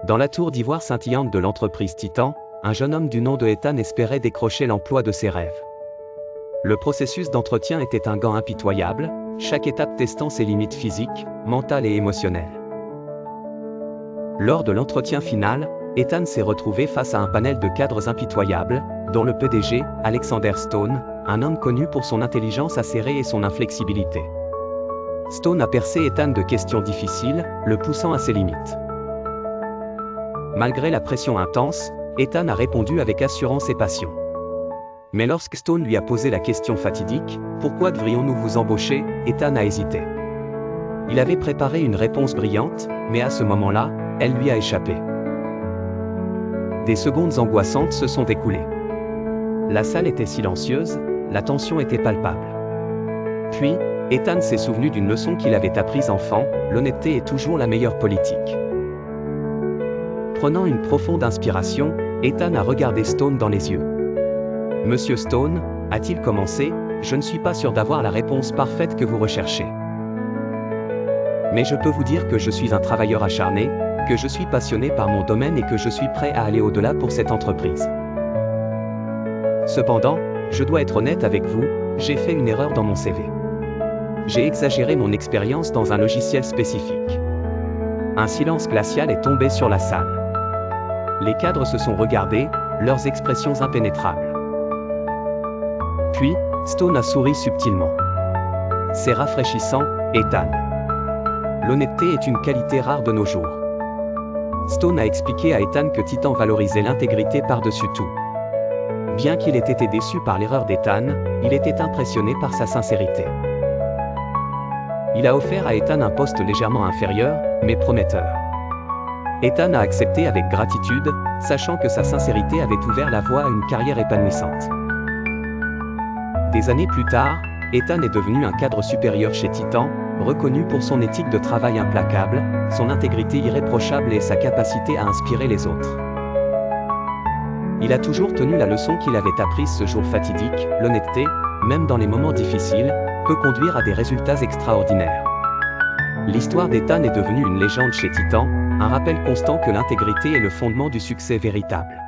Dans la tour d'ivoire scintillante de l'entreprise Titan, un jeune homme du nom de Ethan espérait décrocher l'emploi de ses rêves. Le processus d'entretien était un gant impitoyable, chaque étape testant ses limites physiques, mentales et émotionnelles. Lors de l'entretien final, Ethan s'est retrouvé face à un panel de cadres impitoyables, dont le PDG, Alexander Stone, un homme connu pour son intelligence acérée et son inflexibilité. Stone a percé Ethan de questions difficiles, le poussant à ses limites. Malgré la pression intense, Ethan a répondu avec assurance et passion. Mais lorsque Stone lui a posé la question fatidique « Pourquoi devrions-nous vous embaucher ?», Ethan a hésité. Il avait préparé une réponse brillante, mais à ce moment-là, elle lui a échappé. Des secondes angoissantes se sont écoulées. La salle était silencieuse, la tension était palpable. Puis, Ethan s'est souvenu d'une leçon qu'il avait apprise enfant, l'honnêteté est toujours la meilleure politique. Prenant une profonde inspiration, Ethan a regardé Stone dans les yeux. « Monsieur Stone, a-t-il commencé, je ne suis pas sûr d'avoir la réponse parfaite que vous recherchez. Mais je peux vous dire que je suis un travailleur acharné, que je suis passionné par mon domaine et que je suis prêt à aller au-delà pour cette entreprise. Cependant, je dois être honnête avec vous, j'ai fait une erreur dans mon CV. J'ai exagéré mon expérience dans un logiciel spécifique. » Un silence glacial est tombé sur la salle. Les cadres se sont regardés, leurs expressions impénétrables. Puis, Stone a souri subtilement. « C'est rafraîchissant, Ethan. L'honnêteté est une qualité rare de nos jours. » Stone a expliqué à Ethan que Titan valorisait l'intégrité par-dessus tout. Bien qu'il ait été déçu par l'erreur d'Ethan, il était impressionné par sa sincérité. Il a offert à Ethan un poste légèrement inférieur, mais prometteur. Ethan a accepté avec gratitude, sachant que sa sincérité avait ouvert la voie à une carrière épanouissante. Des années plus tard, Ethan est devenu un cadre supérieur chez Titan, reconnu pour son éthique de travail implacable, son intégrité irréprochable et sa capacité à inspirer les autres. Il a toujours tenu la leçon qu'il avait apprise ce jour fatidique, l'honnêteté, même dans les moments difficiles, peut conduire à des résultats extraordinaires. L'histoire d'Ethan est devenue une légende chez Titan, un rappel constant que l'intégrité est le fondement du succès véritable.